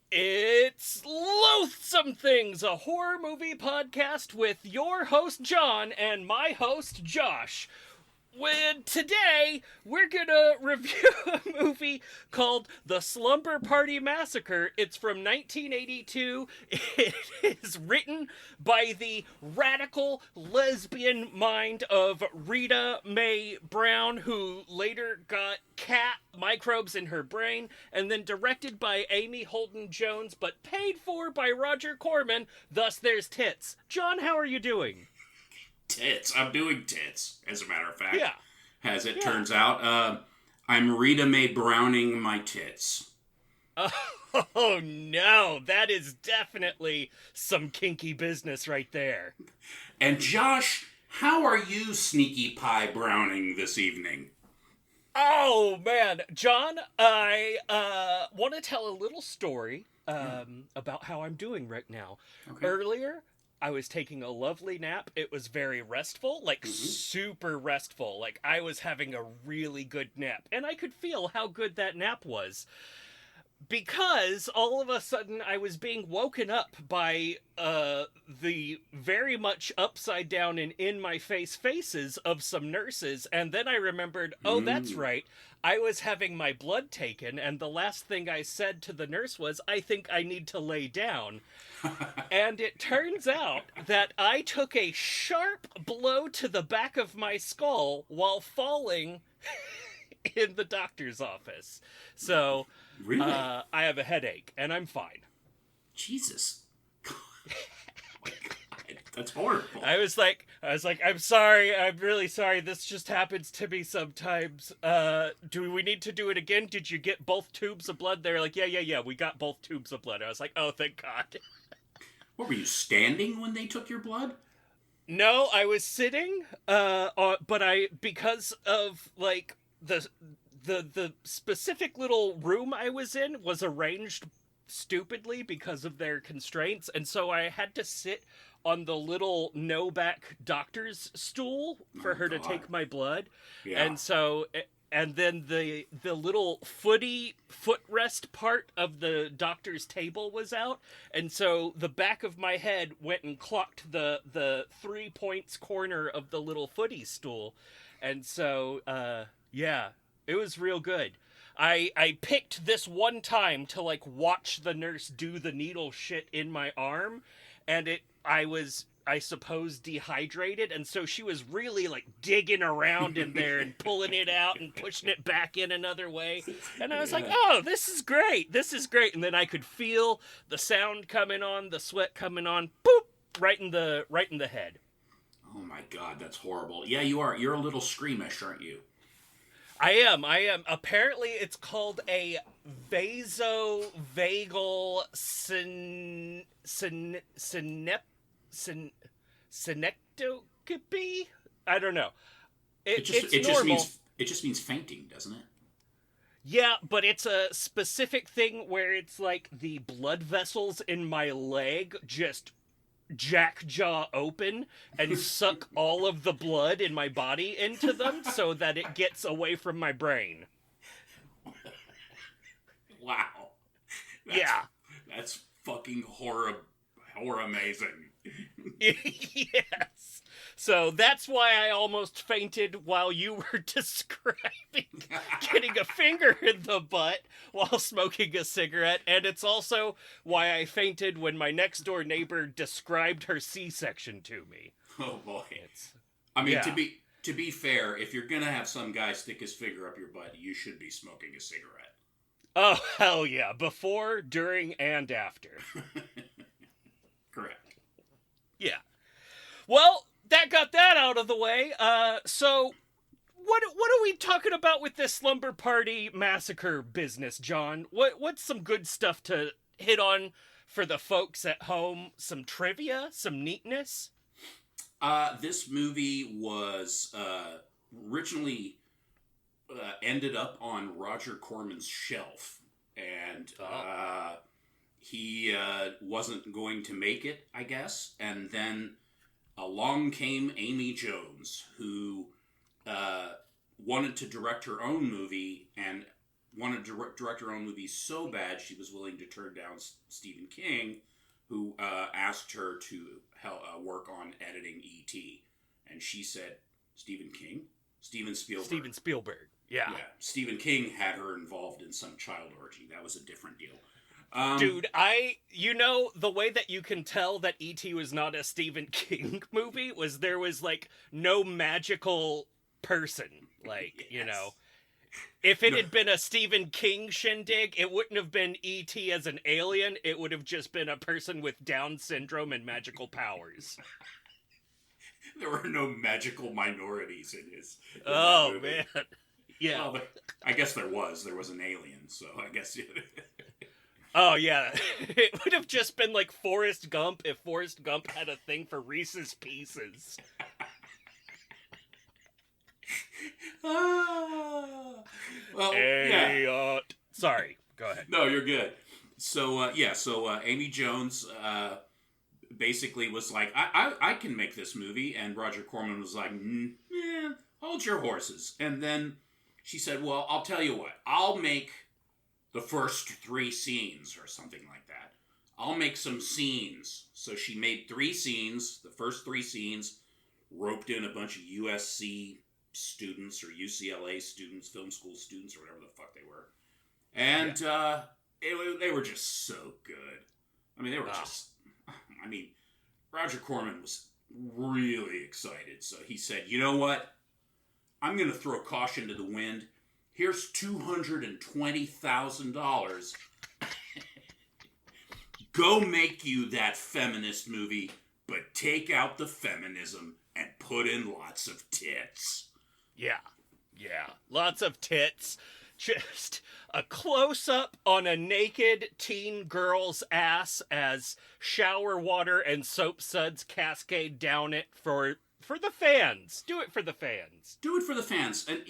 It's Loathsome Things, a horror movie podcast with your host John and my host Josh. When today we're gonna review a movie called The Slumber Party Massacre. It's from 1982. It is written by the radical lesbian mind of Rita Mae Brown, who later got cat microbes in her brain, and then directed by Amy Holden Jones, but paid for by Roger Corman. Thus, there's tits. John, how are you doing? Tits. I'm doing tits, as a matter of fact. Yeah. As it turns out. I'm Rita Mae Browning my tits. Oh no, that is definitely some kinky business right there. And Josh, how are you sneaky pie browning this evening? Oh man, John, I want to tell a little story about how I'm doing right now. Okay. Earlier, I was taking a lovely nap. It was very restful, like super restful. Like I was having a really good nap, and I could feel how good that nap was. Because all of a sudden I was being woken up by the very much upside down and in my face faces of some nurses, and then I remembered, oh, that's right, I was having my blood taken, and the last thing I said to the nurse was, I think I need to lay down. And it turns out that I took a sharp blow to the back of my skull while falling in the doctor's office. So, Really? I have a headache, and I'm fine. Jesus. Oh my God, that's horrible. I was like, I'm sorry, I'm really sorry, this just happens to me sometimes. Do we need to do it again? Did you get both tubes of blood? They're like, yeah, we got both tubes of blood. I was like, oh, thank God. What, were you standing when they took your blood? No, I was sitting, but because of, like, the specific little room I was in was arranged stupidly because of their constraints, and so I had to sit on the little no-back doctor's stool for her to take my blood. Yeah. And so, and then the little footrest part of the doctor's table was out, and so the back of my head went and clocked the 3 points corner of the little footy stool. And so, yeah, it was real good. I picked this one time to, like, watch the nurse do the needle shit in my arm, and I was, I suppose, dehydrated, and so she was really, like, digging around in there and pulling it out and pushing it back in another way. And I was like, oh, this is great. And then I could feel the sound coming on, the sweat coming on, boop, right in the head. Oh my God, that's horrible. Yeah, you are. You're a little squeamish, aren't you? I am. Apparently, it's called a vasovagal synecdoche? I don't know. It's normal. It just means fainting, doesn't it? Yeah, but it's a specific thing where it's like the blood vessels in my leg just jackjaw open and suck all of the blood in my body into them so that it gets away from my brain. Wow. That's fucking horror amazing. Yes. So that's why I almost fainted while you were describing getting a finger in the butt while smoking a cigarette, and it's also why I fainted when my next door neighbor described her C-section to me. Oh boy. To be fair, if you're gonna have some guy stick his finger up your butt, you should be smoking a cigarette. Oh, hell yeah. Before, during, and after. Correct. Yeah. Well, that got that out of the way. So what are we talking about with this Slumber Party Massacre business, John? What's some good stuff to hit on for the folks at home? Some trivia, some neatness? This movie was originally ended up on Roger Corman's shelf, and he wasn't going to make it, I guess, and then along came Amy Jones, who wanted to direct her own movie, and wanted to direct her own movie so bad she was willing to turn down Stephen King, who asked her to work on editing E.T. And she said, Stephen King? Steven Spielberg. Steven Spielberg, yeah. Yeah, Stephen King had her involved in some child orgy. That was a different deal. Dude, the way that you can tell that E.T. was not a Stephen King movie was there was, like, no magical person. Like, yes. If it had been a Stephen King shindig, it wouldn't have been E.T. as an alien. It would have just been a person with Down syndrome and magical powers. There were no magical minorities in his. Oh, man. Yeah. Well, I guess there was. There was an alien, so I guess. Oh, yeah. It would have just been like Forrest Gump if Forrest Gump had a thing for Reese's Pieces. Well, Sorry, go ahead. No, you're good. So, Amy Jones basically was like, I can make this movie, and Roger Corman was like, hold your horses. And then she said, well, I'll tell you what, I'll make the first 3 scenes or something like that. I'll make some scenes. So she made 3 scenes, the first 3 scenes, roped in a bunch of USC students or UCLA students, film school students, or whatever the fuck they were. And they were just so good. I mean, they were just... I mean, Roger Corman was really excited. So he said, you know what? I'm going to throw caution to the wind. Here's $220,000. Go make you that feminist movie, but take out the feminism and put in lots of tits. Yeah. Lots of tits. Just a close-up on a naked teen girl's ass as shower water and soap suds cascade down it for the fans. Do it for the fans. Do it for the fans. And,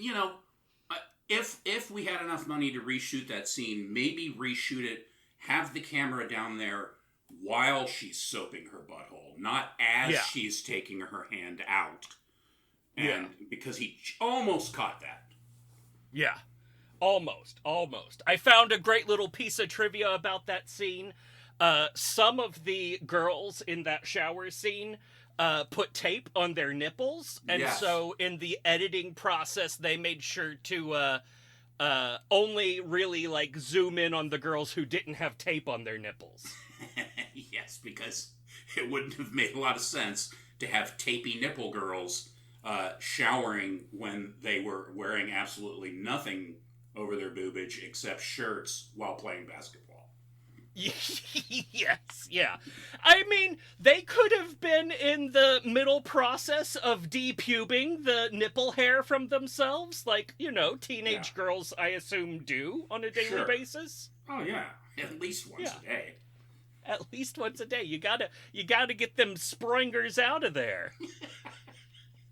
if we had enough money to reshoot that scene, maybe reshoot it, have the camera down there while she's soaping her butthole, not as she's taking her hand out. And because he almost caught that. Yeah. Almost. I found a great little piece of trivia about that scene. Some of the girls in that shower scene put tape on their nipples, and so in the editing process, they made sure to only really, like, zoom in on the girls who didn't have tape on their nipples. Yes, because it wouldn't have made a lot of sense to have tapey nipple girls showering when they were wearing absolutely nothing over their boobage except shirts while playing basketball. Yes, yeah. I mean, they could have been in the middle process of depubing the nipple hair from themselves, like, teenage girls, I assume, do on a daily basis. Oh, yeah. At least once a day. At least once a day. You gotta get them sproingers out of there.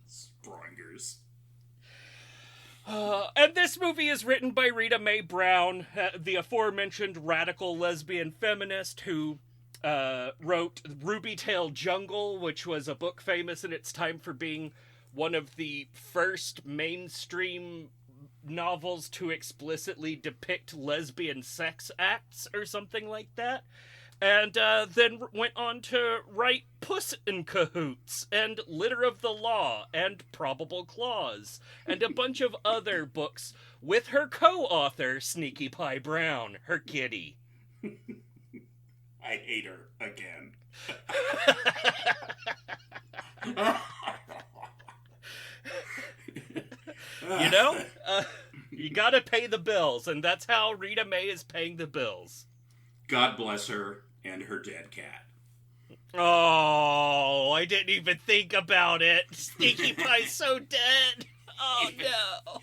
Sproingers. And this movie is written by Rita Mae Brown, the aforementioned radical lesbian feminist who wrote Ruby Tail Jungle, which was a book famous in its time for being one of the first mainstream novels to explicitly depict lesbian sex acts or something like that. And then went on to write Puss in Cahoots, and Litter of the Law, and Probable Clause, and a bunch of other books with her co-author, Sneaky Pie Brown, her kitty. I hate her again. You gotta pay the bills, and that's how Rita Mae is paying the bills. God bless her and her dead cat. Oh, I didn't even think about it. Sneaky Pie's so dead. Oh, no.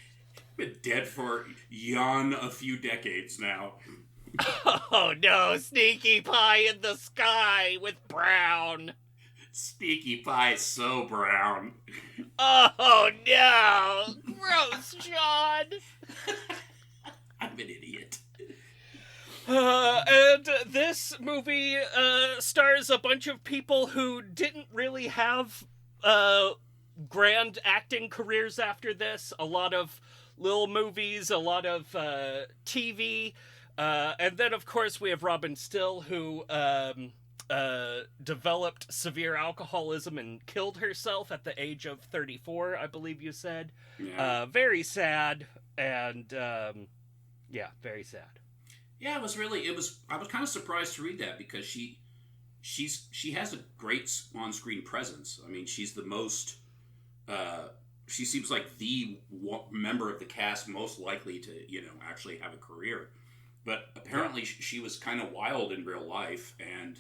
Been dead for a few decades now. Oh, no. Sneaky Pie in the sky with Brown. Sneaky Pie so brown. Oh, no. Gross, John. I'm an idiot. And this movie stars a bunch of people who didn't really have grand acting careers after this. A lot of little movies, a lot of TV. And then, of course, we have Robin Still, who developed severe alcoholism and killed herself at the age of 34, I believe you said. Yeah. Very sad, and very sad. Yeah, it was. I was kind of surprised to read that because she has a great on-screen presence. I mean, she's the most. She seems like the member of the cast most likely to, actually have a career. But apparently, she was kind of wild in real life and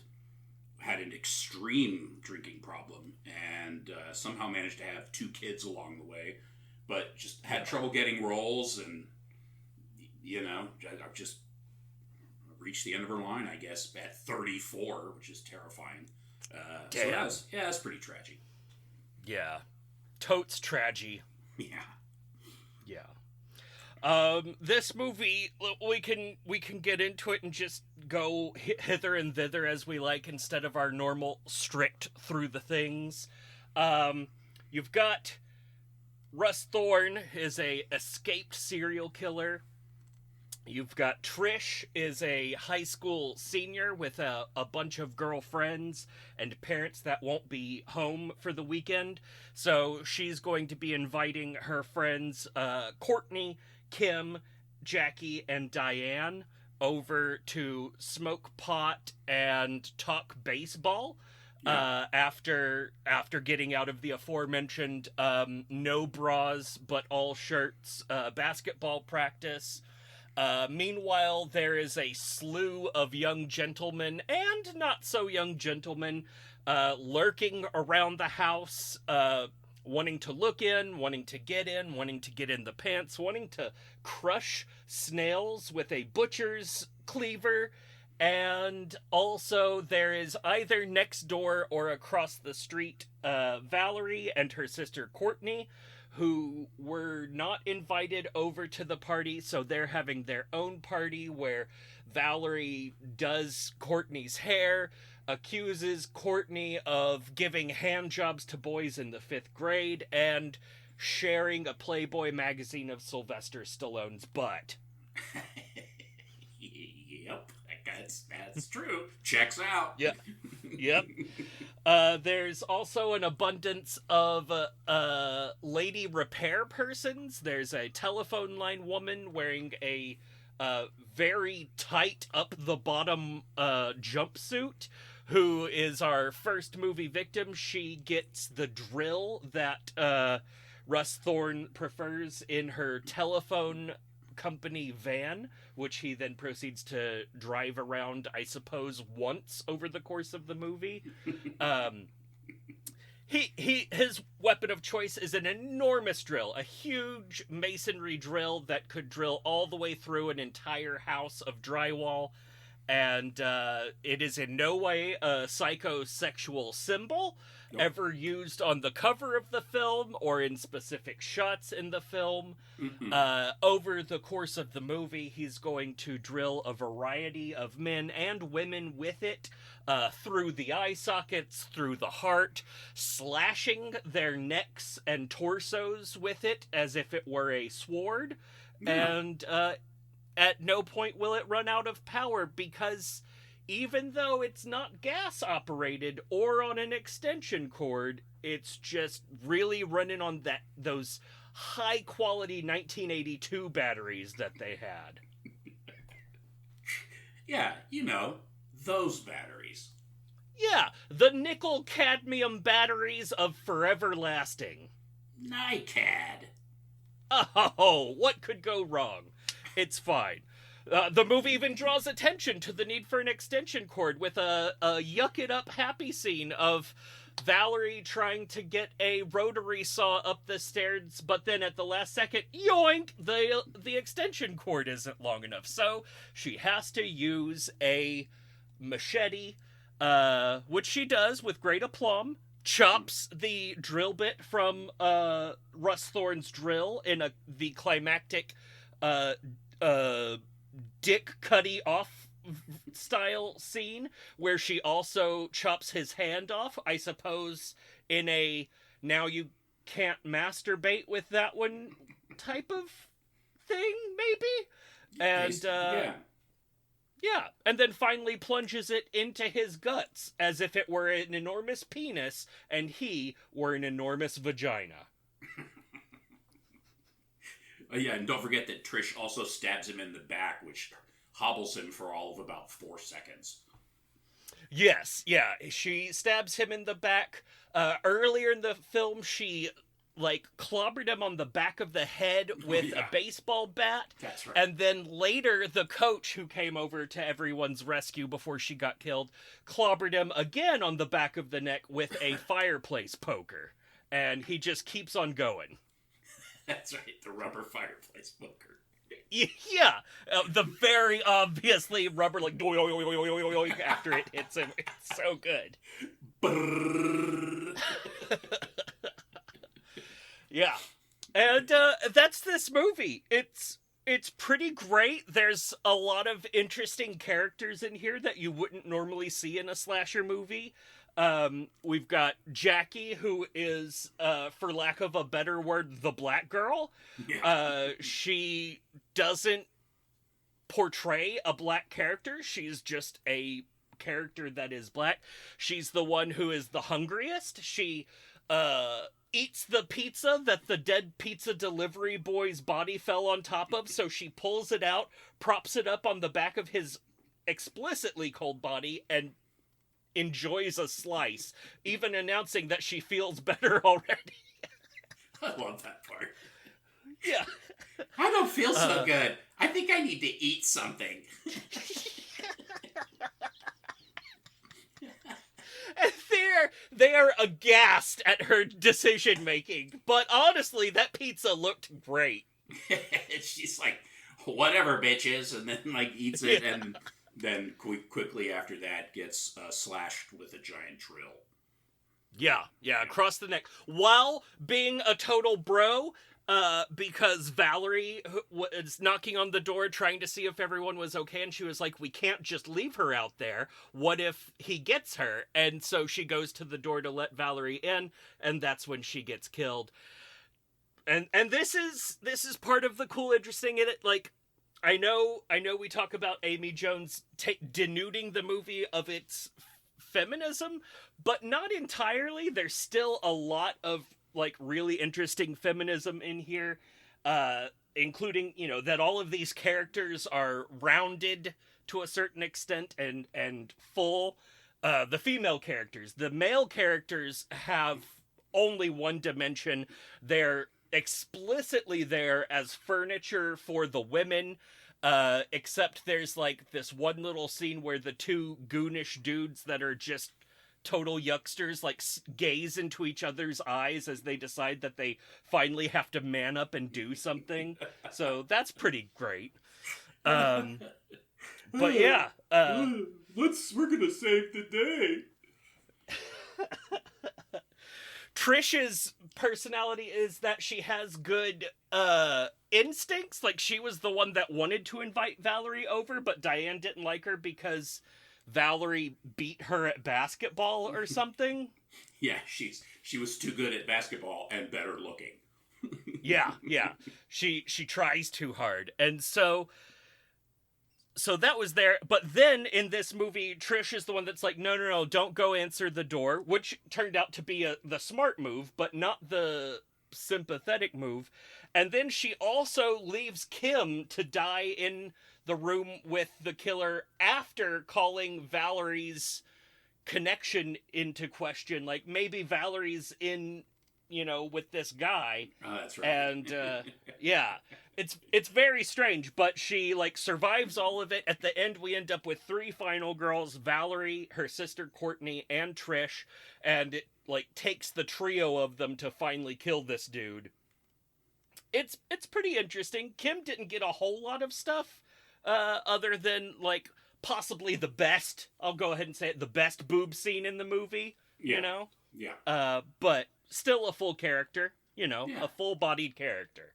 had an extreme drinking problem, and somehow managed to have 2 kids along the way, but just had trouble getting roles, and just reached the end of her line, I guess, at 34, which is terrifying. Damn. So that's pretty tragic. Yeah. Totes tragedy. Yeah. This movie, we can get into it and just go hither and thither as we like instead of our normal strict through the things. You've got Russ Thorne is a escaped serial killer. You've got Trish is a high school senior with a bunch of girlfriends and parents that won't be home for the weekend. So she's going to be inviting her friends Courtney, Kim, Jackie, and Diane over to smoke pot and talk baseball. Yeah. After getting out of the aforementioned no bras but all shirts basketball practice. Meanwhile, there is a slew of young gentlemen and not so young gentlemen lurking around the house, wanting to look in, wanting to get in the pants, wanting to crush snails with a butcher's cleaver. And also there is either next door or across the street Valerie and her sister Courtney, who were not invited over to the party, so they're having their own party where Valerie does Courtney's hair, accuses Courtney of giving hand jobs to boys in the 5th grade, and sharing a Playboy magazine of Sylvester Stallone's butt. Yep, that's true. Checks out. Yep. There's also an abundance of lady repair persons. There's a telephone line woman wearing a very tight up the bottom jumpsuit, who is our first movie victim. She gets the drill that Russ Thorne prefers in her telephone company van, which he then proceeds to drive around, I suppose, once over the course of the movie. His weapon of choice is an enormous drill, a huge masonry drill that could drill all the way through an entire house of drywall, and it is in no way a psychosexual symbol ever used on the cover of the film or in specific shots in the film. Over the course of the movie, he's going to drill a variety of men and women with it, through the eye sockets, through the heart, slashing their necks and torsos with it as if it were a sword. And at no point will it run out of power, because even though it's not gas operated or on an extension cord, it's just really running on those high quality 1982 batteries that they had. Yeah, those batteries. Yeah, the nickel cadmium batteries of forever lasting. NiCad. Oh, what could go wrong? It's fine. The movie even draws attention to the need for an extension cord with a yuck it up happy scene of Valerie trying to get a rotary saw up the stairs, but then at the last second, yoink, the extension cord isn't long enough. So she has to use a machete, which she does with great aplomb, chops the drill bit from Russ Thorne's drill in the climactic Dick Cuddy off style scene, where she also chops his hand off, I suppose in a now you can't masturbate with that one type of thing, maybe? And, yeah, and then finally plunges it into his guts, as if it were an enormous penis, and he were an enormous vagina. Yeah, and don't forget that Trish also stabs him in the back, which hobbles him for all of about 4 seconds. Yes, yeah, she stabs him in the back. Earlier in the film, she, like, clobbered him on the back of the head with a baseball bat. That's right. And then later, the coach who came over to everyone's rescue before she got killed, clobbered him again on the back of the neck with a fireplace poker. And he just keeps on going. That's right, the rubber fireplace poker. Yeah, the very obviously rubber, like, after it hits him. It's so good. Yeah, and that's this movie. It's pretty great. There's a lot of interesting characters in here that you wouldn't normally see in a slasher movie. We've got Jackie, who is, for lack of a better word, the black girl. Yeah. She doesn't portray a black character. She's just a character that is black. She's the one who is the hungriest. She, eats the pizza that the dead pizza delivery boy's body fell on top of, so she pulls it out, props it up on the back of his explicitly cold body, and enjoys a slice, even announcing that she feels better already. I love that part. Yeah. I don't feel so good. I think I need to eat something. And they are aghast at her decision making. But honestly, that pizza looked great. She's like, whatever, bitches, and then like eats it, and then quickly after that gets slashed with a giant drill. Yeah, across the neck. While being a total bro, because Valerie was knocking on the door trying to see if everyone was okay, and she was like, we can't just leave her out there. What if he gets her? And so she goes to the door to let Valerie in, and that's when she gets killed. And this is part of the cool, interesting in it, like, I know we talk about Amy Jones denuding the movie of its feminism, but not entirely. There's still a lot of, like, really interesting feminism in here, including, that all of these characters are rounded to a certain extent and full. The female characters. The male characters have only one dimension. They're explicitly there as furniture for the women, except there's like this one little scene where the two goonish dudes that are just total yucksters like gaze into each other's eyes as they decide that they finally have to man up and do something. So that's pretty great. But yeah, we're gonna save the day. Trish's personality is that she has good instincts. Like, she was the one that wanted to invite Valerie over, but Diane didn't like her because Valerie beat her at basketball or something. Yeah, she was too good at basketball and better looking. Yeah. She tries too hard. And so that was there. But then in this movie, Trish is the one that's like, no, don't go answer the door, which turned out to be the smart move, but not the sympathetic move. And then she also leaves Kim to die in the room with the killer after calling Valerie's connection into question. Like, maybe Valerie's in, with this guy. Oh, that's right. And, yeah. It's very strange, but she, like, survives all of it. At the end, we end up with 3 final girls, Valerie, her sister Courtney, and Trish, and it, like, takes the trio of them to finally kill this dude. It's pretty interesting. Kim didn't get a whole lot of stuff, other than, like, possibly the best, I'll go ahead and say it, the best boob scene in the movie, Yeah. But still a full character, a full-bodied character.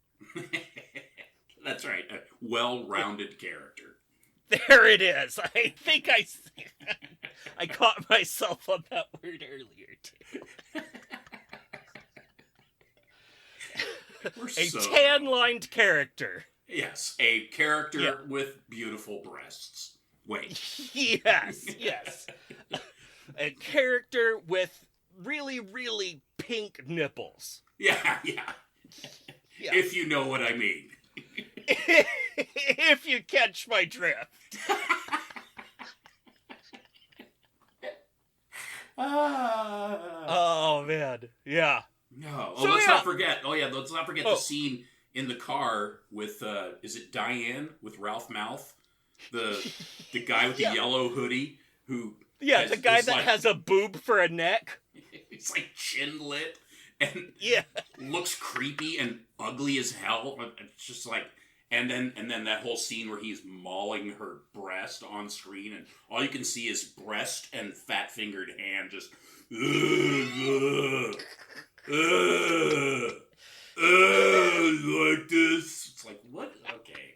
That's right, a well-rounded character. There it is. I think I caught myself on that word earlier, too. A tan-lined character. Yes, a character with beautiful breasts. Wait. Yes. A character with really, really pink nipples. Yeah. If you know what I mean. If you catch my drift. Oh, man. Yeah. No. Oh, let's not forget. Let's not forget the scene in the car with, is it Diane with Ralph Mouth? The guy with the yellow hoodie who... Yeah, the guy that has a boob for a neck. It's like chin lit and looks creepy and ugly as hell. It's just like... And then that whole scene where he's mauling her breast on screen, and all you can see is breast and fat-fingered hand just... like this. It's like, what? Okay.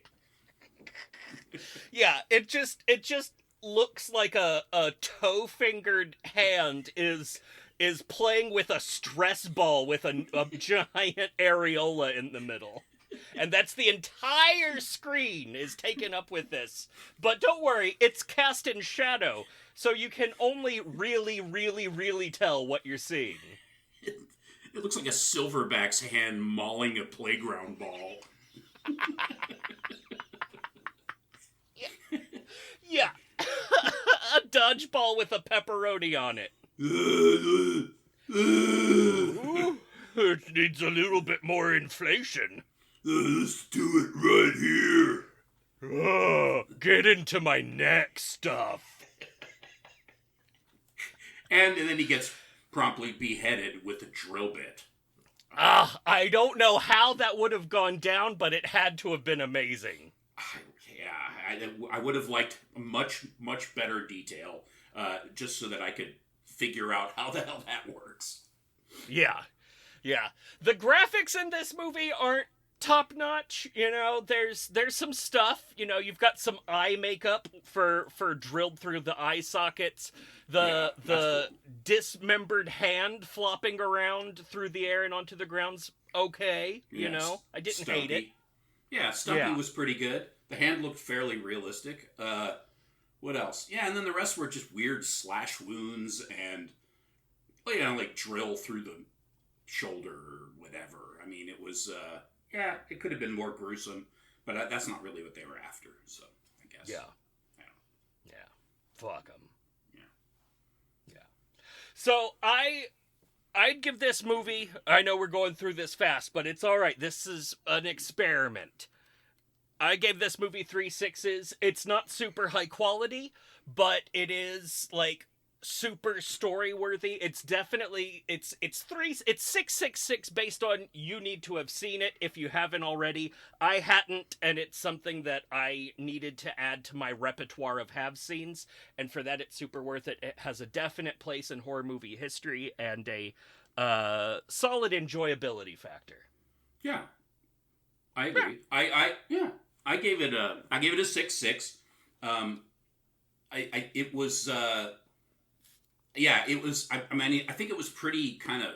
Yeah, it just looks like a toe-fingered hand is playing with a stress ball with a giant areola in the middle. And that's the entire screen is taken up with this. But don't worry, it's cast in shadow, so you can only really, really, really tell what you're seeing. It looks like a silverback's hand mauling a playground ball. Yeah. A dodgeball with a pepperoni on it. Ooh, it needs a little bit more inflation. Let's do it right here. Oh, get into my neck stuff. And then he gets promptly beheaded with a drill bit. I don't know how that would have gone down, but it had to have been amazing. I would have liked much, much better detail, just so that I could figure out how the hell that works. Yeah. The graphics in this movie aren't top notch. There's some stuff. You've got some eye makeup for drilled through the eye sockets. The cool. Dismembered hand flopping around through the air and onto the ground's okay. Yes. I didn't hate it. Yeah, Stumpy was pretty good. The hand looked fairly realistic. What else? Yeah, and then the rest were just weird slash wounds and, like drill through the shoulder or whatever. I mean, it was, it could have been more gruesome, but that's not really what they were after, so I guess. Yeah. Fuck them. Yeah. So I'd give this movie, I know we're going through this fast, but it's all right. This is an experiment. I gave this movie 3 6s. It's not super high quality, but it is like super story worthy. It's definitely it's 666 based on you need to have seen it if you haven't already. I hadn't, and it's something that I needed to add to my repertoire of have seens, and for that it's super worth it. It has a definite place in horror movie history and a solid enjoyability factor. Yeah. I agree. I gave it a 6.6. It was it was. I mean, I think it was pretty kind of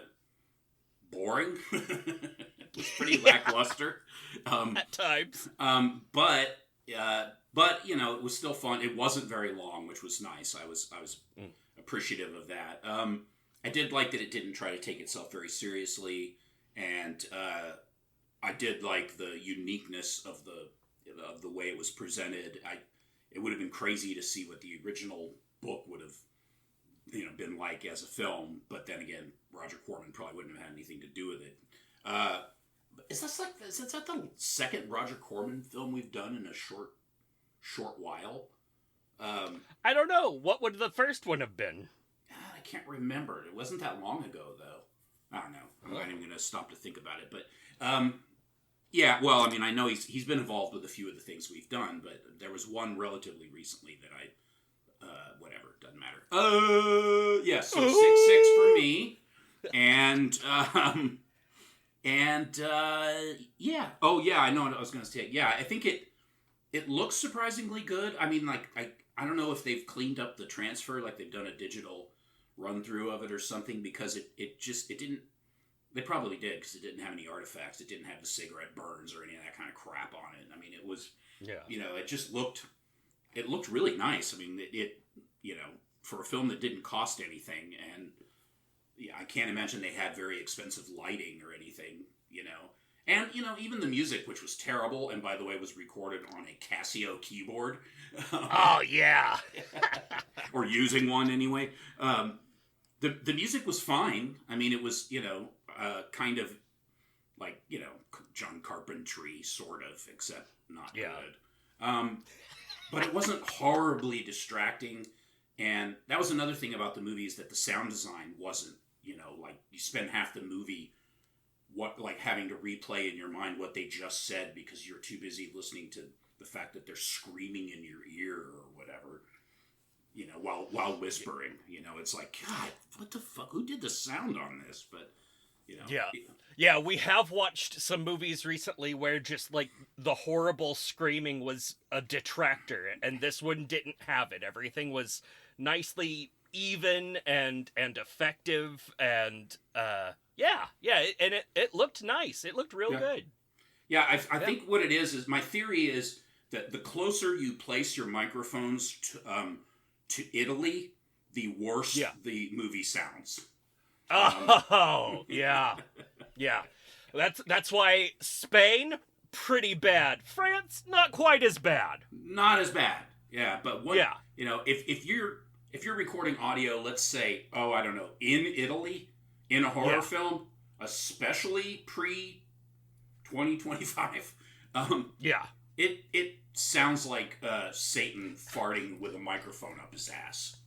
boring. It was pretty lackluster at times. But it was still fun. It wasn't very long, which was nice. I was appreciative of that. I did like that it didn't try to take itself very seriously, and I did like the uniqueness of the way it was presented. It would have been crazy to see what the original book would have been like as a film, but then again, Roger Corman probably wouldn't have had anything to do with it. Is that the second Roger Corman film we've done in a short while? I don't know. What would the first one have been? I can't remember. It wasn't that long ago, though. I don't know. I'm not even going to stop to think about it, but well, I mean, I know he's been involved with a few of the things we've done, but there was one relatively recently that whatever, doesn't matter. So 6.6 for me, and Oh yeah, I know what I was going to say. Yeah, I think it looks surprisingly good. I mean, like I don't know if they've cleaned up the transfer, like they've done a digital run through of it or something, because it They probably did, because it didn't have any artifacts. It didn't have the cigarette burns or any of that kind of crap on it. I mean, it was, it just looked really nice. I mean, it for a film that didn't cost anything, and I can't imagine they had very expensive lighting or anything, And, even the music, which was terrible, and by the way, was recorded on a Casio keyboard. Oh, yeah. Or using one anyway. The music was fine. I mean, it was, kind of like, John Carpentry, sort of, except not good. But it wasn't horribly distracting. And that was another thing about the movie, is that the sound design wasn't, like, you spend half the movie having to replay in your mind what they just said because you're too busy listening to the fact that they're screaming in your ear or whatever, while whispering. It's like, God, what the fuck? Who did the sound on this? But, Yeah, we have watched some movies recently where just, like, the horrible screaming was a detractor, and this one didn't have it. Everything was nicely even and effective, and, it looked nice. It looked real good. Yeah, I think what it is my theory is that the closer you place your microphones to Italy, the worse the movie sounds. Yeah. That's why Spain, pretty bad. France, not quite as bad. Not as bad. Yeah, but if you're recording audio, let's say, I don't know, in Italy, in a horror film, especially pre-2025, it sounds like Satan farting with a microphone up his ass.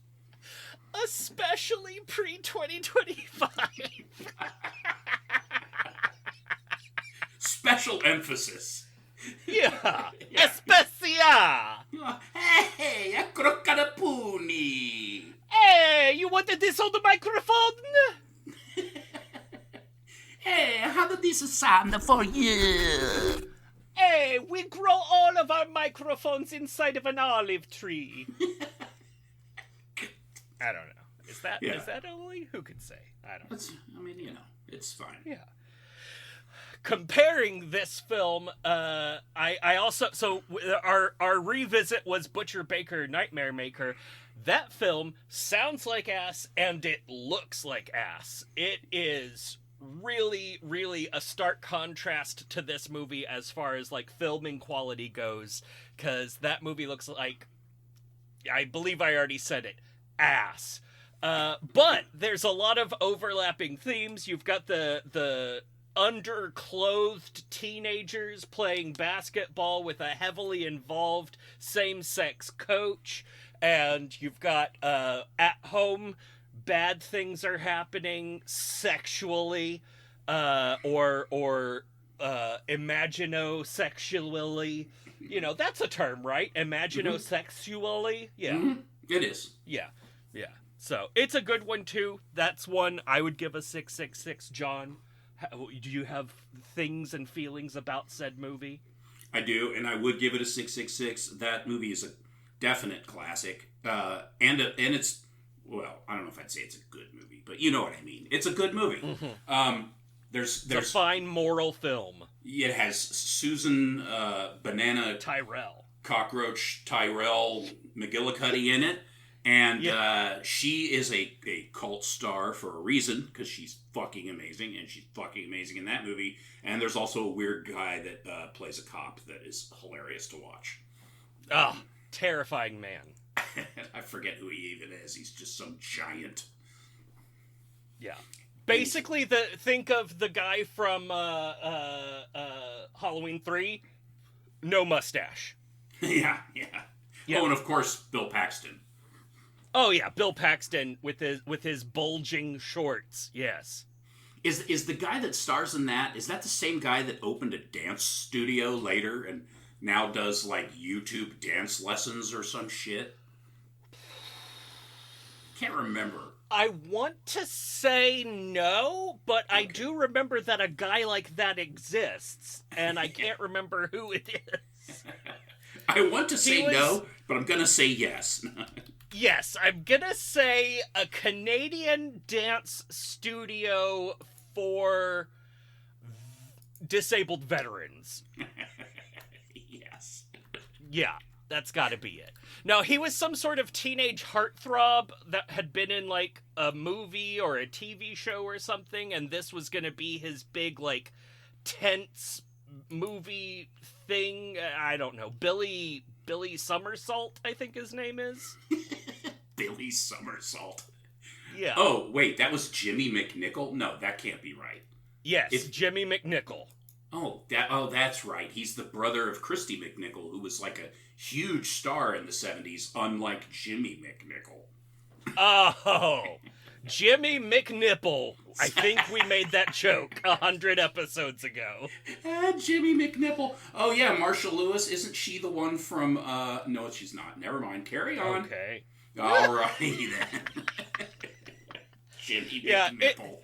Especially pre-2025. Special emphasis. Yeah. Especial. Hey, a croccarapuni. Hey, you wanted this on the microphone? Hey, how did this sound for you? Hey, we grow all of our microphones inside of an olive tree. I don't know. Is that Italy? Who could say? I don't know. It's fine. Yeah. Comparing this film, I also, so our revisit was Butcher Baker Nightmare Maker. That film sounds like ass and it looks like ass. It is really, really a stark contrast to this movie as far as, like, filming quality goes, because that movie looks like, I believe I already said it, ass. But there's a lot of overlapping themes. You've got the underclothed teenagers playing basketball with a heavily involved same-sex coach, and you've got at home bad things are happening sexually, or imaginosexually. That's a term, right? Imaginosexually? Yeah. Mm-hmm. It is. Yeah. So, it's a good one, too. That's one I would give a 666, John. Do you have things and feelings about said movie? I do, and I would give it a 666. That movie is a definite classic. And it's, well, I don't know if I'd say it's a good movie, but you know what I mean. It's a good movie. Mm-hmm. There's a fine moral film. It has Susan Banana Tyrell. Cockroach Tyrell McGillicuddy in it. And she is a cult star for a reason, because she's fucking amazing, and she's fucking amazing in that movie. And there's also a weird guy that plays a cop that is hilarious to watch. Terrifying man. I forget who he even is. He's just some giant. Yeah. Basically, think of the guy from Halloween 3. No mustache. Yeah. Oh, and of course, Bill Paxton. Oh yeah, Bill Paxton with his bulging shorts. Yes. Is the guy that stars in that, is that the same guy that opened a dance studio later and now does, like, YouTube dance lessons or some shit? Can't remember. I want to say no, but okay. I do remember that a guy like that exists, and I can't remember who it is. I want to say no, but I'm gonna say yes. Yes, I'm gonna say a Canadian dance studio for disabled veterans. Yes. Yeah, that's got to be it. Now, he was some sort of teenage heartthrob that had been in, like, a movie or a TV show or something, and this was going to be his big, like, tense movie thing. I don't know. Billy Somersault, I think his name is. Billy Somersault. Yeah. Oh, wait, that was Jimmy McNichol? No, that can't be right. Yes, it's Jimmy McNichol. Oh, that's right. He's the brother of Christy McNichol, who was like a huge star in the 70s, unlike Jimmy McNichol. Oh, Jimmy McNipple. I think we made that joke 100 episodes ago. Jimmy McNipple. Oh, yeah, Marsha Lewis. Isn't she the one from, no, she's not. Never mind. Carry on. Okay. All righty then. Jimmy McNipple.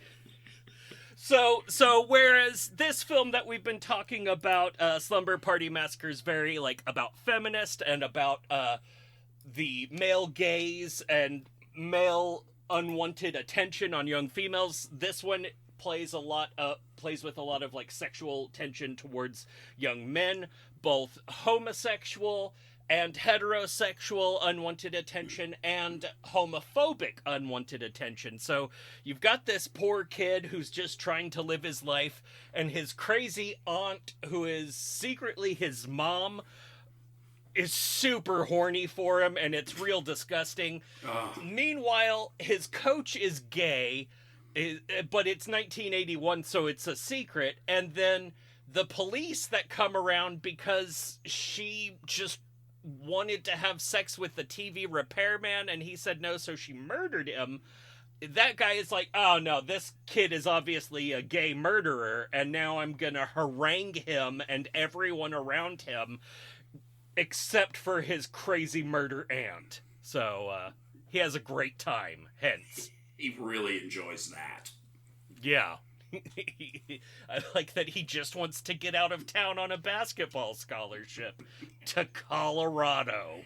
So whereas this film that we've been talking about, Slumber Party Massacre, is very, like, about feminist and about the male gaze and male unwanted attention on young females, this one plays with a lot of, like, sexual tension towards young men, both homosexual and heterosexual unwanted attention and homophobic unwanted attention. So you've got this poor kid who's just trying to live his life, and his crazy aunt, who is secretly his mom, is super horny for him, and it's real disgusting. Meanwhile, his coach is gay, but it's 1981, so it's a secret, and then the police that come around because she just wanted to have sex with the TV repairman, and he said no, so she murdered him. That guy is like, oh no, this kid is obviously a gay murderer, and now I'm gonna harangue him and everyone around him, except for his crazy murder aunt. So, he has a great time, hence. He really enjoys that. Yeah. I like that he just wants to get out of town on a basketball scholarship to Colorado.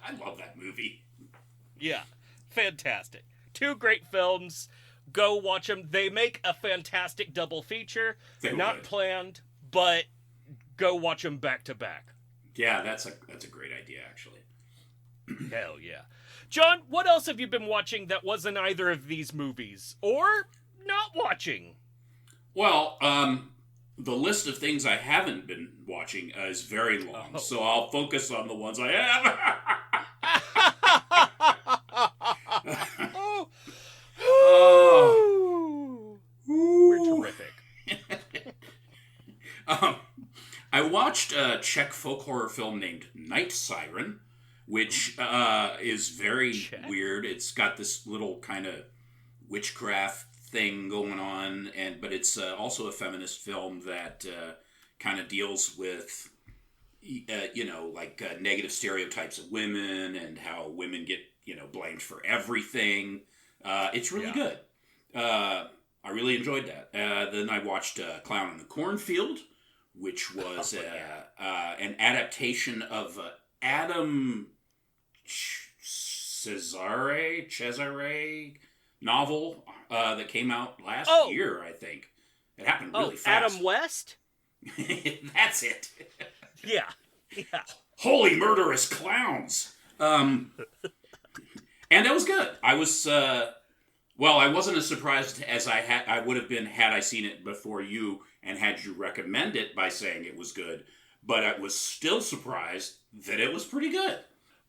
I love that movie. Yeah, fantastic. 2 great films. Go watch them. They make a fantastic double feature. Not planned, but go watch them back to back. Yeah, that's a great idea, actually. Hell yeah. John, what else have you been watching that wasn't either of these movies? Or not watching? Well, the list of things I haven't been watching is very long, so I'll focus on the ones I have. We're terrific. I watched a Czech folk horror film named Night Siren, which is very weird. It's got this little kind of witchcraft thing going on, but it's also a feminist film that kind of deals with negative stereotypes of women and how women get blamed for everything. It's really good. I really enjoyed that. Then I watched Clown in the Cornfield, which was an adaptation of Adam Cesare novel that came out last year, I think. It happened really fast. Adam West? That's it. Yeah. Holy murderous clowns. And it was good. I was, I wasn't as surprised as I would have been had I seen it before you and had you recommend it by saying it was good. But I was still surprised that it was pretty good.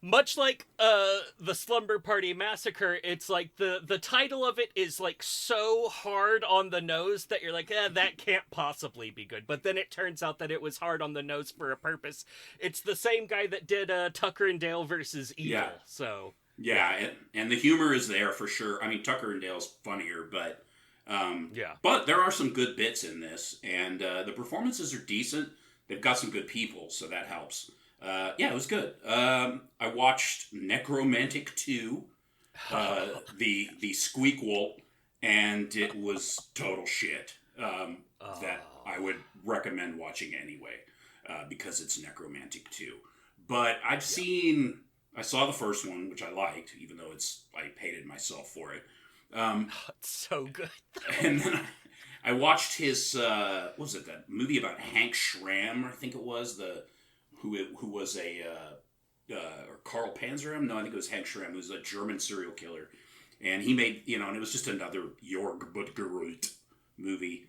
Much like the Slumber Party Massacre, it's like the title of it is like so hard on the nose that you're like, that can't possibly be good. But then it turns out that it was hard on the nose for a purpose. It's the same guy that did Tucker and Dale versus Evil. Yeah. So yeah, and the humor is there for sure. I mean, Tucker and Dale's funnier, but but there are some good bits in this, and the performances are decent. They've got some good people, so that helps. It was good. I watched Necromantic 2, the Squeakquel, and it was total shit. That I would recommend watching anyway, because it's Necromantic 2. But I saw the first one, which I liked, even though I hated myself for it. It's so good. And then I watched his what was it, that movie about Hank Schramm? I think it was who was a or Karl Panzerem? No, I think it was Hank Schramm, who was a German serial killer, and he made and it was just another Jorg Buttgerult movie.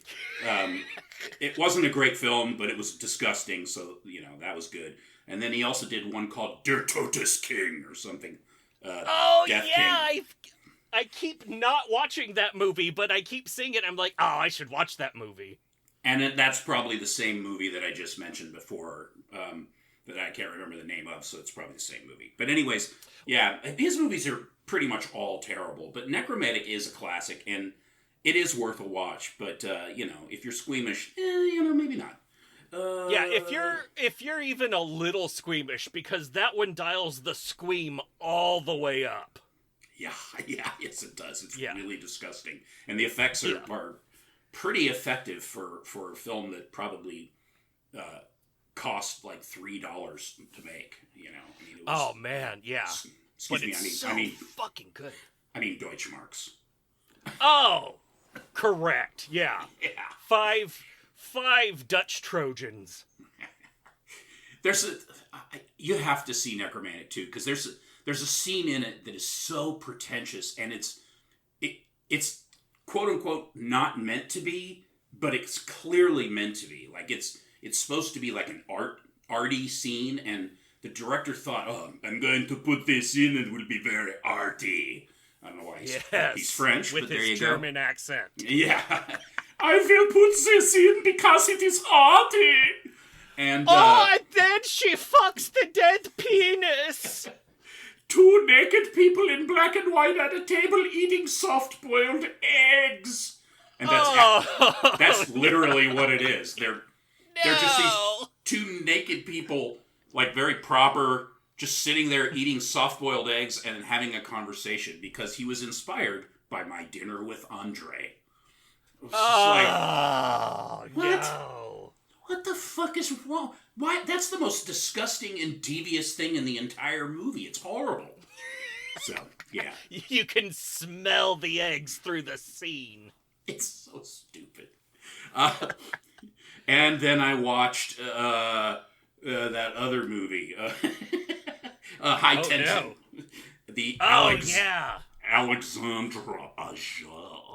It wasn't a great film, but it was disgusting, so that was good. And then he also did one called Der Totes King or something. Death yeah, King. I keep not watching that movie, but I keep seeing it. I'm like, oh, I should watch that movie. And that's probably the same movie that I just mentioned before, that I can't remember the name of, so it's probably the same movie. But anyways, yeah, his movies are pretty much all terrible, but Necromantic is a classic, and it is worth a watch. But, if you're squeamish, maybe not. Yeah, if you're even a little squeamish, because that one dials the squeam all the way up. Yeah, yes it does. It's really disgusting. And the effects are pretty effective for a film that probably cost like $3 to make, it was, oh man, yeah. Excuse me, I mean fucking good. I mean Deutschmarks. Oh, correct, yeah. Yeah. Five Dutch Trojans. You have to see Necromantic too, because there's a scene in it that is so pretentious, and it's quote unquote not meant to be, but it's clearly meant to be. Like it's supposed to be like an arty scene, and the director thought, oh, I'm going to put this in, and it will be very arty. I don't know why he's French, with but there his you German accent. Yeah. I will put this in because it is arty. And and then she fucks the dead penis. Two naked people in black and white at a table eating soft-boiled eggs. And that's literally what it is. They're just these two naked people, like very proper, just sitting there eating soft-boiled eggs and having a conversation because he was inspired by My Dinner with Andre. Oh, what? No. What the fuck is wrong? Why? That's the most disgusting and devious thing in the entire movie. It's horrible. So, yeah. You can smell the eggs through the scene. It's so stupid. And then I watched that other movie, High Tension. No. The Alexandra Aja?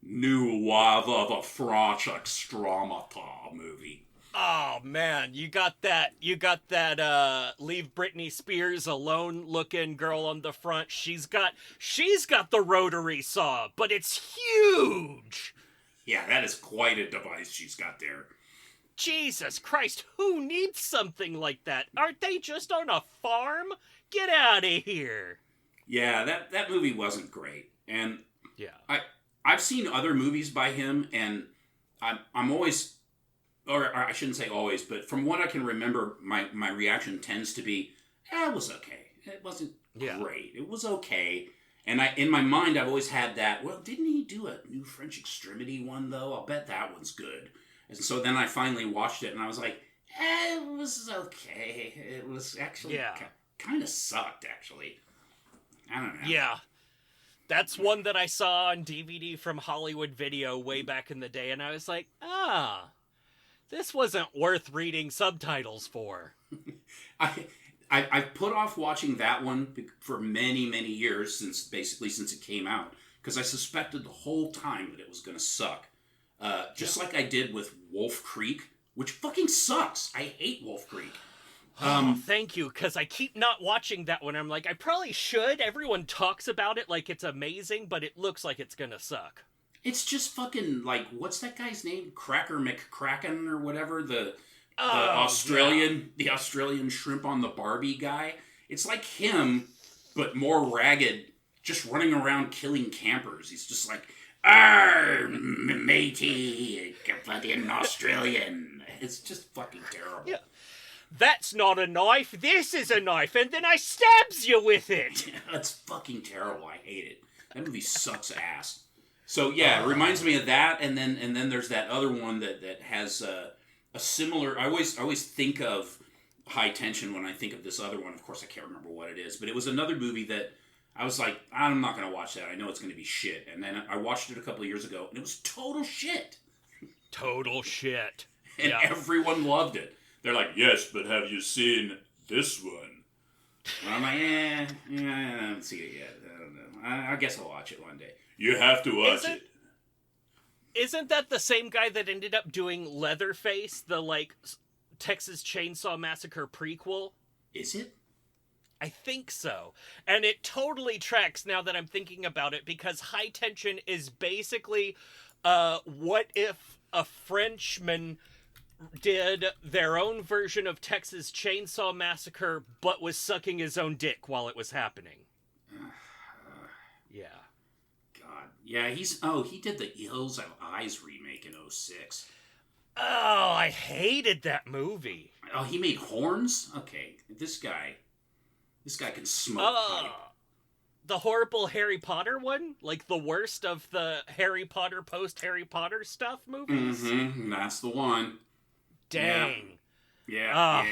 New Wave the French Extremata movie. Oh man, you got that Leave Britney Spears Alone looking girl on the front. She's got the rotary saw, but it's huge. Yeah, that is quite a device she's got there. Jesus Christ, who needs something like that? Aren't they just on a farm? Get out of here. Yeah, that movie wasn't great. And yeah. I've seen other movies by him, and I'm always, or I shouldn't say always, but from what I can remember, my reaction tends to be, it was okay. It wasn't great. It was okay. And in my mind, I've always had that, well, didn't he do a New French Extremity one, though? I'll bet that one's good. And so then I finally watched it, and I was like, it was okay. It was actually kind of sucked, actually. I don't know. Yeah. That's one that I saw on DVD from Hollywood Video way back in the day, and I was like, this wasn't worth reading subtitles for. I've put off watching that one for many, many years, since it came out, because I suspected the whole time that it was going to suck. Just like I did with Wolf Creek, which fucking sucks. I hate Wolf Creek. Thank you, because I keep not watching that one. I'm like, I probably should. Everyone talks about it like it's amazing, but it looks like it's gonna suck. It's just fucking, like, what's that guy's name? Cracker McCracken or whatever? The Australian shrimp on the Barbie guy. It's like him, but more ragged, just running around killing campers. He's just like, matey, fucking Australian. It's just fucking terrible. Yeah. That's not a knife, this is a knife, and then I stabs you with it! That's fucking terrible, I hate it. That movie sucks ass. So yeah, it reminds me of that, and then there's that other one that has a similar, I always think of High Tension when I think of this other one. Of course I can't remember what it is, but it was another movie that I was like, I'm not going to watch that. I know it's going to be shit. And then I watched it a couple of years ago, and it was total shit. Total shit. And everyone loved it. They're like, yes, but have you seen this one? And I'm like, I haven't seen it yet. I don't know. I guess I'll watch it one day. You have to watch it. Isn't that the same guy that ended up doing Leatherface, the, like, Texas Chainsaw Massacre prequel? Is it? I think so. And it totally tracks now that I'm thinking about it, because High Tension is basically, what if a Frenchman did their own version of Texas Chainsaw Massacre, but was sucking his own dick while it was happening. Yeah. God. Yeah, he did the Hills Have Eyes remake in 2006. Oh, I hated that movie. Oh, he made Horns? Okay, this guy can smoke pipe. The horrible Harry Potter one? Like the worst of the Harry Potter post-Harry Potter stuff movies? Mm-hmm, that's the one. Dang. Yeah.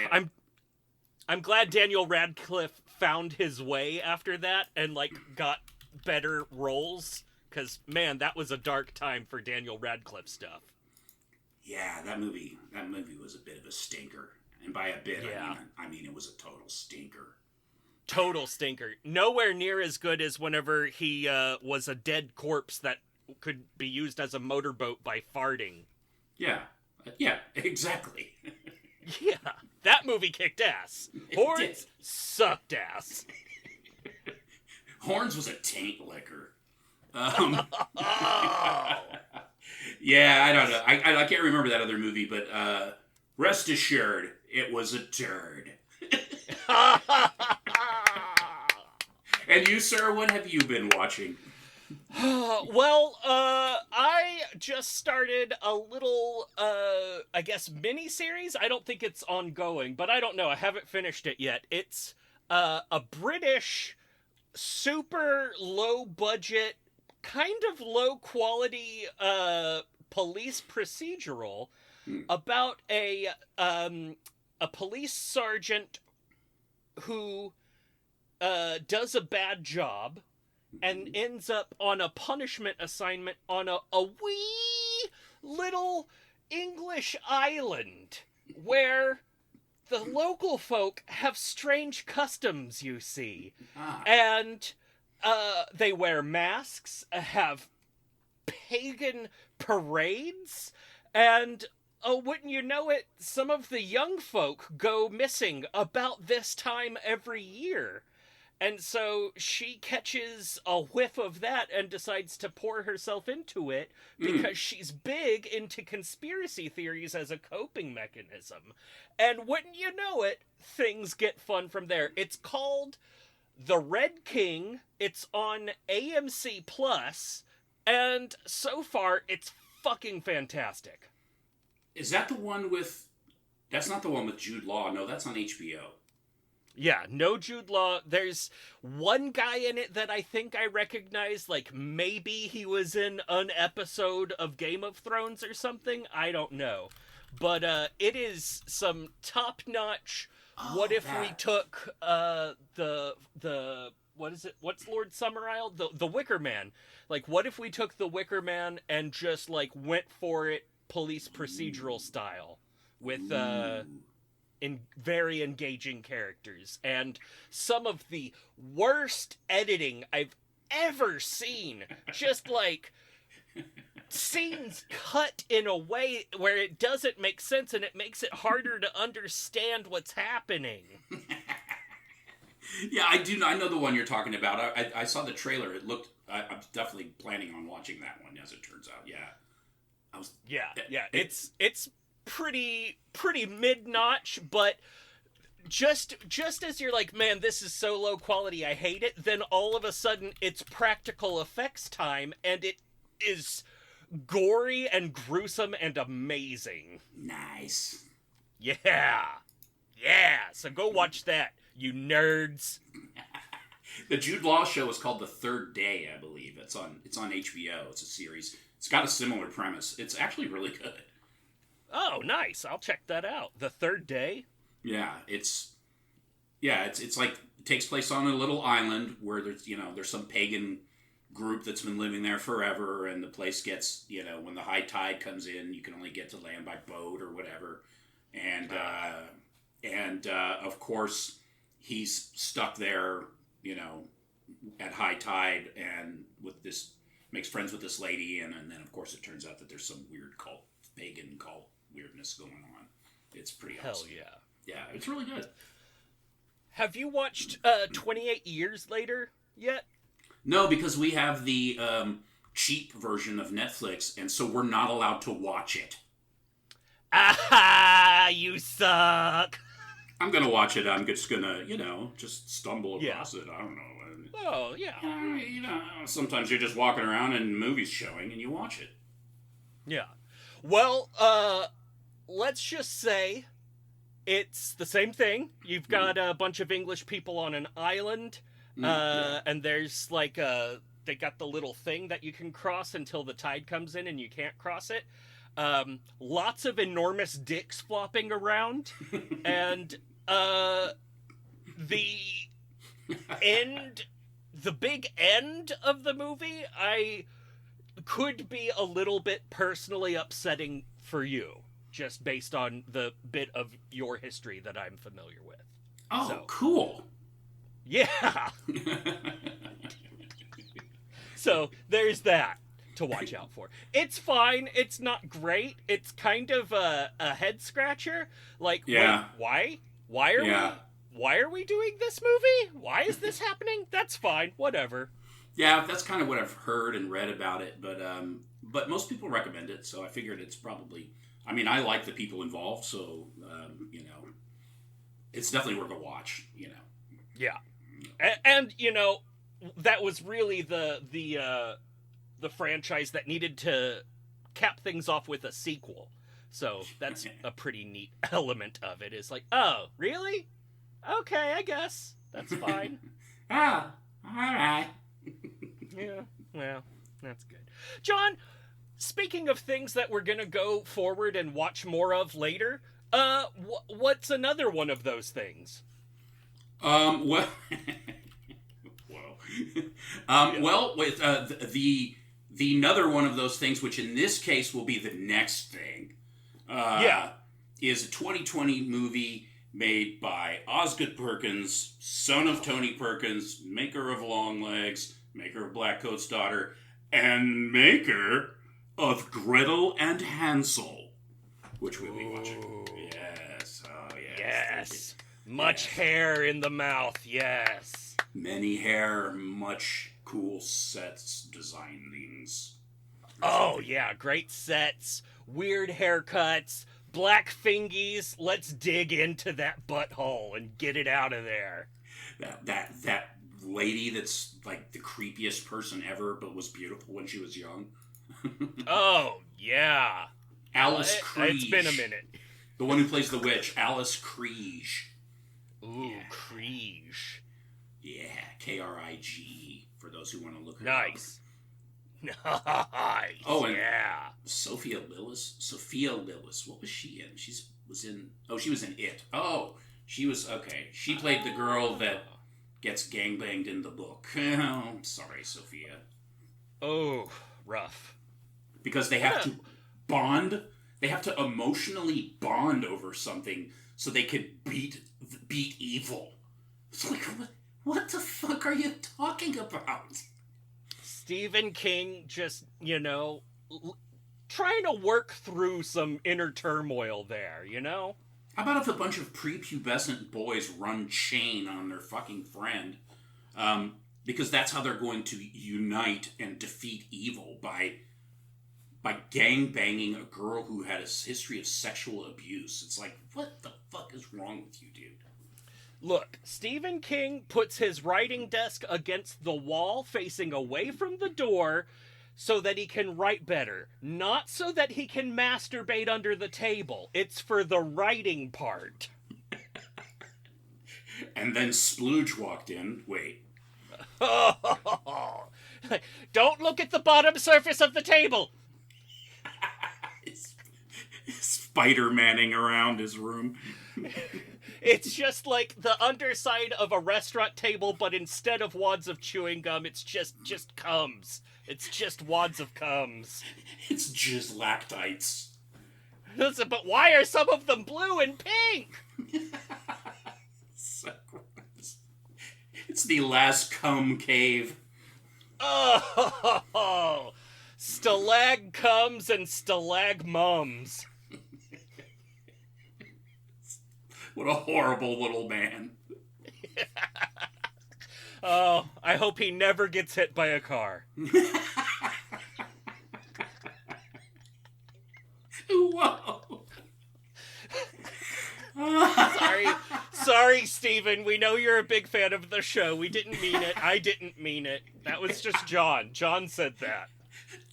I'm glad Daniel Radcliffe found his way after that and, like, got better roles. Because, man, that was a dark time for Daniel Radcliffe stuff. Yeah, that movie was a bit of a stinker. And by a bit, I mean it was a total stinker. Total stinker. Nowhere near as good as whenever he was a dead corpse that could be used as a motorboat by farting. Yeah, exactly. Yeah, that movie kicked ass. Horns sucked ass. Horns was a taint liquor. Yeah, I don't know. I can't remember that other movie, but rest assured, it was a turd. And you, sir, what have you been watching? Well, I just started a little, I guess, mini-series. I don't think it's ongoing, but I don't know. I haven't finished it yet. It's a British, super low-budget, kind of low-quality police procedural about a police sergeant who does a bad job and ends up on a punishment assignment on a wee little English island where the local folk have strange customs, you see. And they wear masks, have pagan parades, and wouldn't you know it, some of the young folk go missing about this time every year. And so she catches a whiff of that and decides to pour herself into it because she's big into conspiracy theories as a coping mechanism. And wouldn't you know it, things get fun from there. It's called The Red King. It's on AMC Plus, and so far it's fucking fantastic. Is that the one with... That's not the one with Jude Law. No, that's on HBO. Yeah, no Jude Law. There's one guy in it that I think I recognize, like maybe he was in an episode of Game of Thrones or something. I don't know. But it is some top-notch, what if we took the what is it? What's Lord Summerisle? The Wicker Man. Like, what if we took the Wicker Man and just, like, went for it police procedural style with in very engaging characters and some of the worst editing I've ever seen. Just like scenes cut in a way where it doesn't make sense and it makes it harder to understand what's happening. Yeah, I know the one you're talking about. I saw the trailer. It looked... I'm definitely planning on watching that one, as it turns out. Yeah. It's pretty mid-notch, but just as you're like, man, this is so low quality, I hate it, then all of a sudden it's practical effects time, and it is gory and gruesome and amazing. Nice. Yeah, so go watch that, you nerds. The Jude Law show is called The Third Day, I believe. It's on HBO. It's a series. It's got a similar premise. It's actually really good. Oh, nice. I'll check that out. The Third Day? Yeah, it's like it takes place on a little island where there's some pagan group that's been living there forever, and the place gets, when the high tide comes in, you can only get to land by boat or whatever. And of course, he's stuck there, at high tide, and makes friends with this lady, and then of course it turns out that there's some weird pagan cult weirdness going on. It's pretty awesome. Hell yeah. Yeah, it's really good. Have you watched 28 Years Later yet? No, because we have the cheap version of Netflix, and so we're not allowed to watch it. Ah, you suck. I'm gonna watch it. I'm just gonna, just stumble across it. I don't know. Oh, yeah. Sometimes you're just walking around and movies showing, and you watch it. Yeah. Well, let's just say it's the same thing. You've got a bunch of English people on an island, and there's they got the little thing that you can cross until the tide comes in and you can't cross it. Lots of enormous dicks flopping around, and the big end of the movie, could be a little bit personally upsetting for you, just based on the bit of your history that I'm familiar with. Oh, so, cool. Yeah. So there's that to watch out for. It's fine. It's not great. It's kind of a head scratcher. Like, yeah. Wait, why are we doing this movie? Why is this happening? That's fine. Whatever. Yeah, that's kind of what I've heard and read about it, but most people recommend it, so I figured it's probably... I mean, I like the people involved, so, it's definitely worth a watch, Yeah. And that was really the franchise that needed to cap things off with a sequel. So that's a pretty neat element of it. It's like, oh, really? Okay, I guess. That's fine. All right. Yeah, well, that's good. John, speaking of things that we're going to go forward and watch more of later, what's another one of those things? Well... Well, with the another one of those things, which in this case will be the next thing, is a 2020 movie made by Osgood Perkins, son of Tony Perkins, maker of Longlegs, maker of Blackcoat's Daughter, and maker of Gretel and Hansel, which we'll be watching. Yes, oh yes. Yes, much hair in the mouth, yes. Many hair, much cool sets, designings. Oh, yeah, great sets, weird haircuts, black fingies. Let's dig into that butthole and get it out of there. That lady that's like the creepiest person ever, but was beautiful when she was young. Oh, yeah. Alice Kriege. It's been a minute. The one who plays the witch, Alice Kriege. Ooh, yeah. Kriege. Yeah, K-R-I-G, for those who want to look her nice. up. Nice. Oh, and yeah. Sophia Lillis. What was she in? She was in It. Oh, she was, okay. She played the girl that gets gangbanged in the book. Oh, sorry, Sophia. Oh, rough. Because they have to bond. They have to emotionally bond over something so they could beat evil. It's like, what the fuck are you talking about? Stephen King just, trying to work through some inner turmoil there, How about if a bunch of prepubescent boys run chain on their fucking friend? Because that's how they're going to unite and defeat evil, by gang-banging a girl who had a history of sexual abuse. It's like, what the fuck is wrong with you, dude? Look, Stephen King puts his writing desk against the wall facing away from the door so that he can write better. Not so that he can masturbate under the table. It's for the writing part. And then Splooge walked in. Wait. Don't look at the bottom surface of the table. Spider-Manning around his room. It's just like the underside of a restaurant table, but instead of wads of chewing gum, it's just cums. It's just wads of cums. It's just lactites. Listen, but why are some of them blue and pink? So gross. It's the last cum cave. Oh, stalag cums and stalag mums. What a horrible little man. Oh, I hope he never gets hit by a car. Whoa. Sorry, Steven. We know you're a big fan of the show. We didn't mean it. I didn't mean it. That was just John. John said that.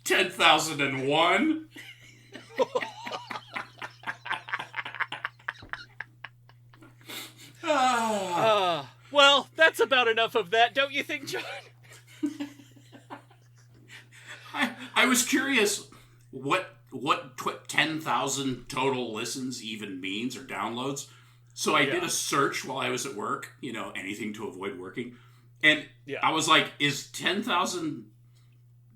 10,001? Well, that's about enough of that, don't you think, John? I was curious what 10,000 total listens even means or downloads. So I did a search while I was at work, anything to avoid working. And I was like, is 10,000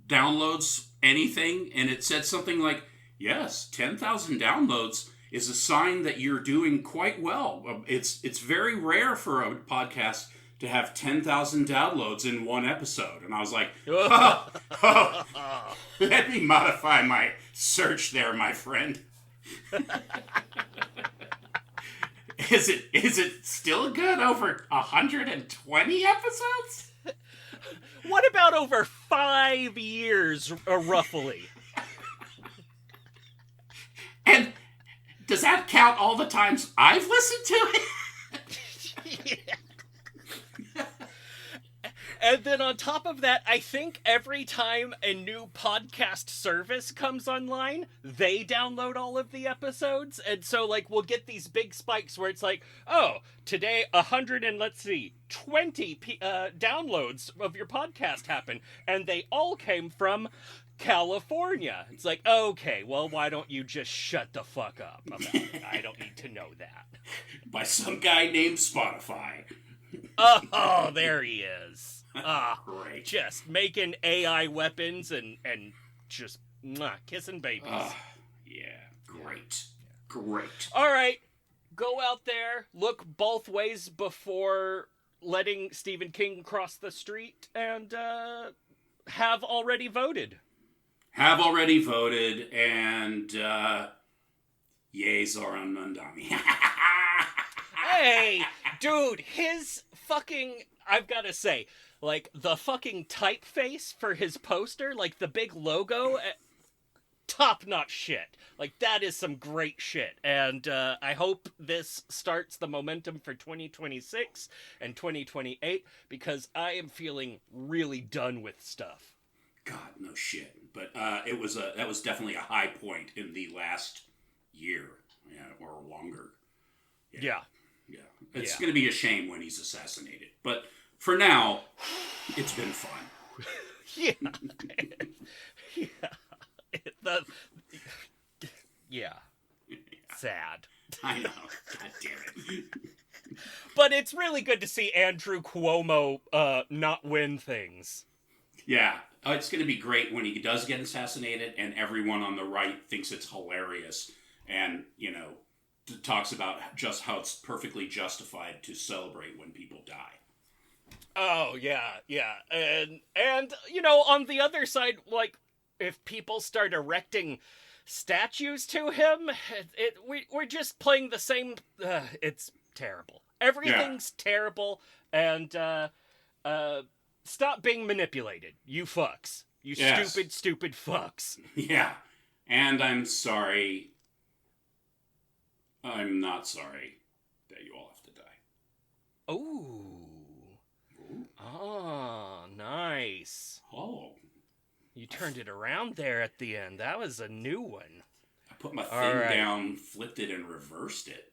downloads anything? And it said something like, yes, 10,000 downloads is a sign that you're doing quite well. It's very rare for a podcast to have 10,000 downloads in one episode. And I was like, let me modify my search there, my friend. Is it still good over 120 episodes? What about over 5 years, roughly? And does that count all the times I've listened to it? Yeah. And then on top of that, I think every time a new podcast service comes online, they download all of the episodes. And so, we'll get these big spikes where it's like, oh, today 20 downloads of your podcast happened. And they all came from California. It's like, okay, well, why don't you just shut the fuck up about it? I don't need to know that. By some guy named Spotify. Oh, there he is. Great. Just making AI weapons and just kissing babies. Yeah, great. Great. All right, go out there, look both ways before letting Stephen King cross the street, and have already voted. Have already voted, and yay, Zoran Mandami. Hey, dude, his fucking, I've got to say, the fucking typeface for his poster, the big logo, top-notch shit. That is some great shit. And I hope this starts the momentum for 2026 and 2028, because I am feeling really done with stuff. God, no shit. But that was definitely a high point in the last year, or longer. Yeah. It's going to be a shame when he's assassinated. But for now, it's been fun. Yeah. Yeah. Sad. I know. God damn it. But it's really good to see Andrew Cuomo not win things. Yeah. It's going to be great when he does get assassinated and everyone on the right thinks it's hilarious and, talks about just how it's perfectly justified to celebrate when people die. Oh, yeah. And on the other side, if people start erecting statues to him, we're just playing the same, it's terrible. Everything's terrible, and, stop being manipulated, you fucks. You stupid fucks. Yeah, and I'm sorry. I'm not sorry that you all have to die. Ooh. Oh, nice. Oh. You turned it around there at the end. That was a new one. I put my thing down, flipped it, and reversed it.